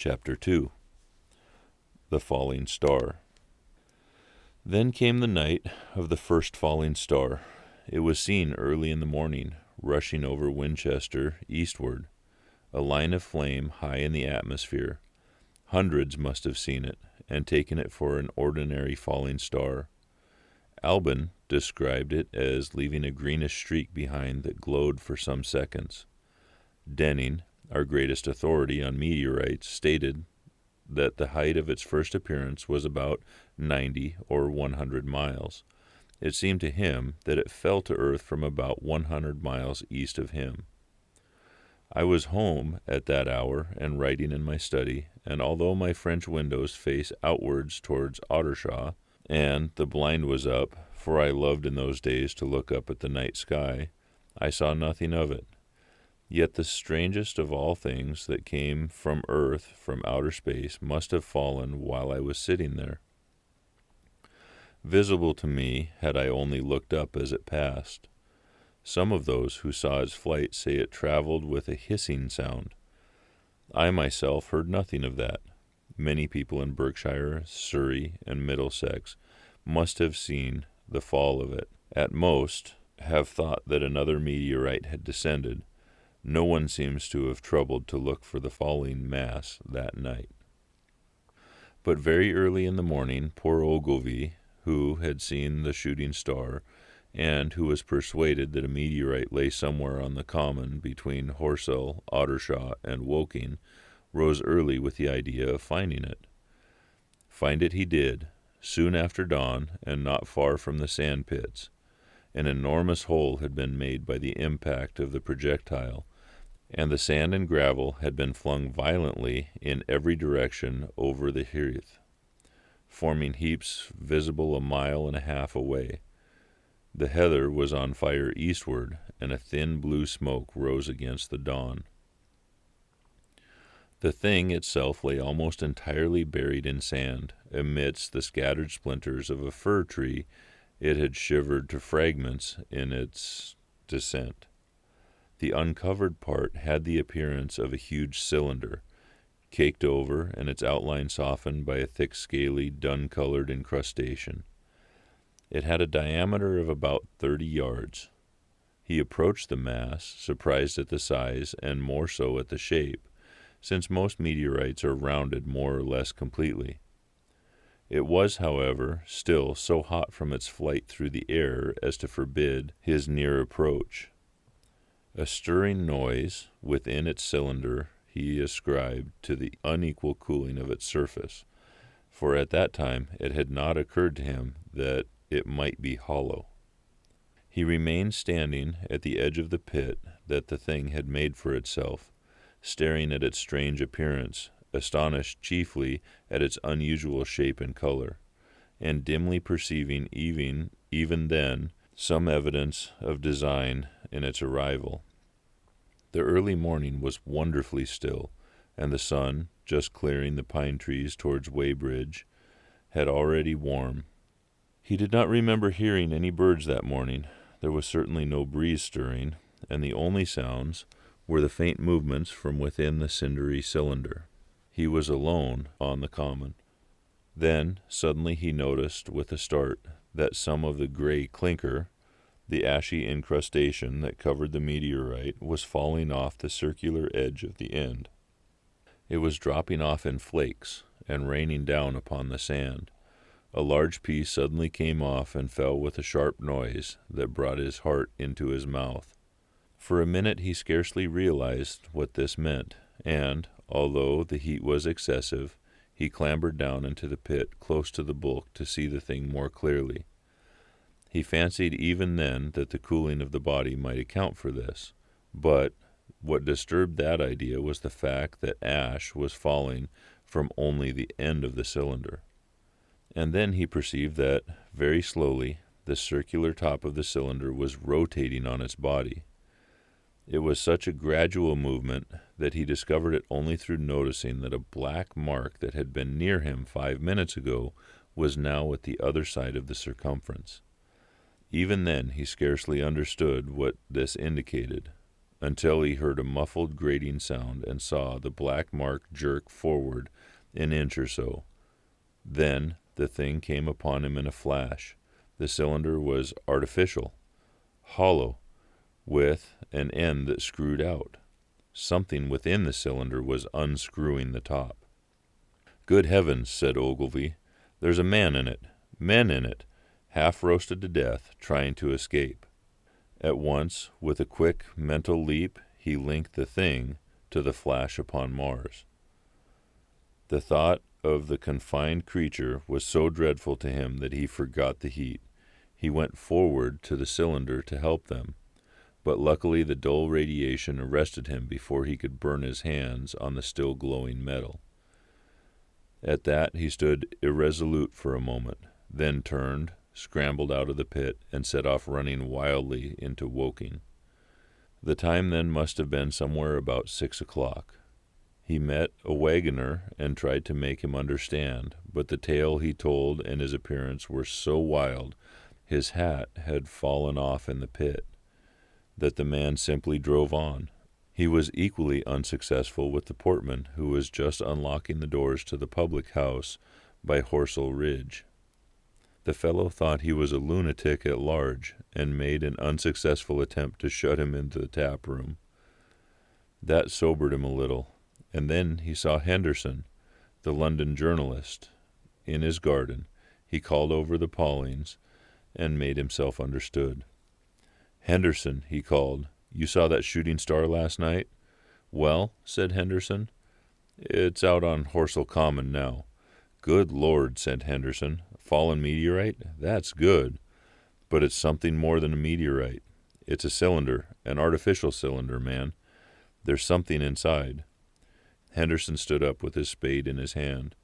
Chapter 2. The Falling Star. Then came the night of the first falling star. It was seen early in the morning, rushing over Winchester eastward, a line of flame high in the atmosphere. Hundreds must have seen it, and taken it for an ordinary falling star. Albin described it as leaving a greenish streak behind that glowed for some seconds. Denning, our greatest authority on meteorites, stated that the height of its first appearance was about 90 or 100 miles. It seemed to him that it fell to earth from about 100 miles east of him. I was home at that hour and writing in my study, and although my French windows face outwards towards Ottershaw, and the blind was up, for I loved in those days to look up at the night sky, I saw nothing of it. Yet the strangest of all things that came from earth, from outer space, must have fallen while I was sitting there. Visible to me had I only looked up as it passed. Some of those who saw its flight say it traveled with a hissing sound. I myself heard nothing of that. Many people in Berkshire, Surrey, and Middlesex must have seen the fall of it. At most, have thought that another meteorite had descended. No one seems to have troubled to look for the falling mass that night. But very early in the morning, poor Ogilvy, who had seen the shooting star, and who was persuaded that a meteorite lay somewhere on the common between Horsell, Ottershaw, and Woking, rose early with the idea of finding it. Find it he did, soon after dawn, and not far from the sand pits. An enormous hole had been made by the impact of the projectile, and the sand and gravel had been flung violently in every direction over the heath, forming heaps visible a mile and a half away. The heather was on fire eastward, and a thin blue smoke rose against the dawn. The thing itself lay almost entirely buried in sand, amidst the scattered splinters of a fir tree it had shivered to fragments in its descent. The uncovered part had the appearance of a huge cylinder, caked over and its outline softened by a thick scaly, dun-colored incrustation. It had a diameter of about 30 yards. He approached the mass, surprised at the size and more so at the shape, since most meteorites are rounded more or less completely. It was, however, still so hot from its flight through the air as to forbid his near approach. A stirring noise within its cylinder he ascribed to the unequal cooling of its surface, for at that time it had not occurred to him that it might be hollow. He remained standing at the edge of the pit that the thing had made for itself, staring at its strange appearance, astonished chiefly at its unusual shape and color, and dimly perceiving even then some evidence of design in its arrival. The early morning was wonderfully still, and the sun, just clearing the pine trees towards Weybridge, had already warmed. He did not remember hearing any birds that morning. There was certainly no breeze stirring, and the only sounds were the faint movements from within the cindery cylinder. He was alone on the common. Then suddenly he noticed with a start that some of the gray clinker, the ashy incrustation that covered the meteorite, was falling off the circular edge of the end. It was dropping off in flakes and raining down upon the sand. A large piece suddenly came off and fell with a sharp noise that brought his heart into his mouth. For a minute he scarcely realized what this meant, and, although the heat was excessive, he clambered down into the pit close to the bulk to see the thing more clearly. He fancied even then that the cooling of the body might account for this, but what disturbed that idea was the fact that ash was falling from only the end of the cylinder. And then he perceived that, very slowly, the circular top of the cylinder was rotating on its body. It was such a gradual movement that he discovered it only through noticing that a black mark that had been near him 5 minutes ago was now at the other side of the circumference. Even then he scarcely understood what this indicated. until he heard a muffled grating sound and saw the black mark jerk forward an inch or so. Then the thing came upon him in a flash. The cylinder was artificial, hollow, with an end that screwed out. Something within the cylinder was unscrewing the top. "Good heavens," said Ogilvy. "There's a man in it, men in it, half roasted to death, trying to escape." At once, with a quick mental leap, he linked the thing to the flash upon Mars. The thought of the confined creature was so dreadful to him that he forgot the heat. He went forward to the cylinder to help them, but luckily the dull radiation arrested him before he could burn his hands on the still glowing metal. At that he stood irresolute for a moment, then turned, scrambled out of the pit, and set off running wildly into Woking. The time then must have been somewhere about 6 o'clock. He met a wagoner and tried to make him understand, but the tale he told and his appearance were so wild, his hat had fallen off in the pit, that the man simply drove on. He was equally unsuccessful with the portman, who was just unlocking the doors to the public house by Horsell Ridge. The fellow thought he was a lunatic at large, and made an unsuccessful attempt to shut him into the tap room. That sobered him a little, and then he saw Henderson, the London journalist, in his garden. He called over the Paulings, and made himself understood. "Henderson," he called, "you saw that shooting star last night?" "Well," said Henderson, "it's out on Horsell Common now." "Good Lord," said Henderson, "a fallen meteorite? That's good. But it's something more than a meteorite. It's a cylinder, an artificial cylinder, man. There's something inside." Henderson stood up with his spade in his hand.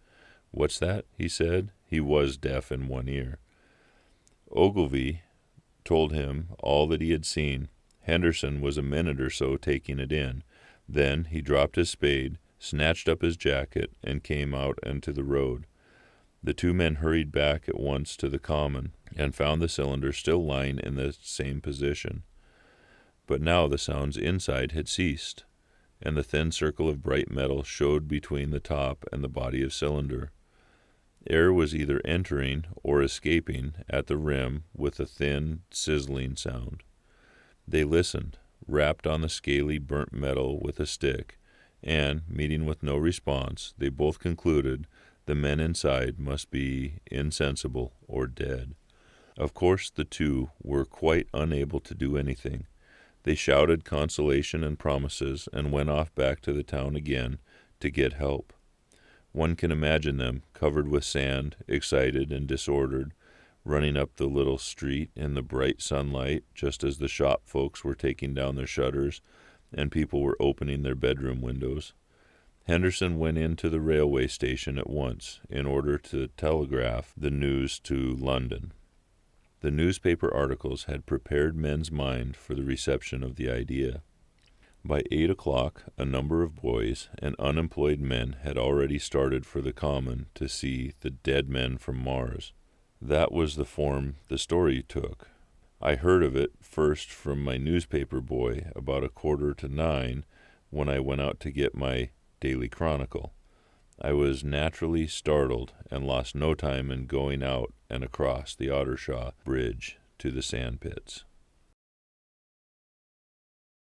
"What's that?" he said. He was deaf in one ear. Ogilvy told him all that he had seen. Henderson was a minute or so taking it in. Then he dropped his spade, snatched up his jacket, and came out into the road. The two men hurried back at once to the common, and found the cylinder still lying in the same position. But now the sounds inside had ceased, and the thin circle of bright metal showed between the top and the body of cylinder. Air was either entering or escaping at the rim with a thin, sizzling sound. They listened, rapped on the scaly, burnt metal with a stick, and, meeting with no response, they both concluded the men inside must be insensible or dead. Of course the two were quite unable to do anything. They shouted consolation and promises, and went off back to the town again to get help. One can imagine them, covered with sand, excited and disordered, running up the little street in the bright sunlight, just as the shop folks were taking down their shutters, and people were opening their bedroom windows. Henderson went into the railway station at once, in order to telegraph the news to London. The newspaper articles had prepared men's mind for the reception of the idea. By 8 o'clock, a number of boys and unemployed men had already started for the common to see the dead men from Mars. That was the form the story took. I heard of it first from my newspaper boy about 8:45 when I went out to get my Daily Chronicle. I was naturally startled, and lost no time in going out and across the Ottershaw Bridge to the sand pits.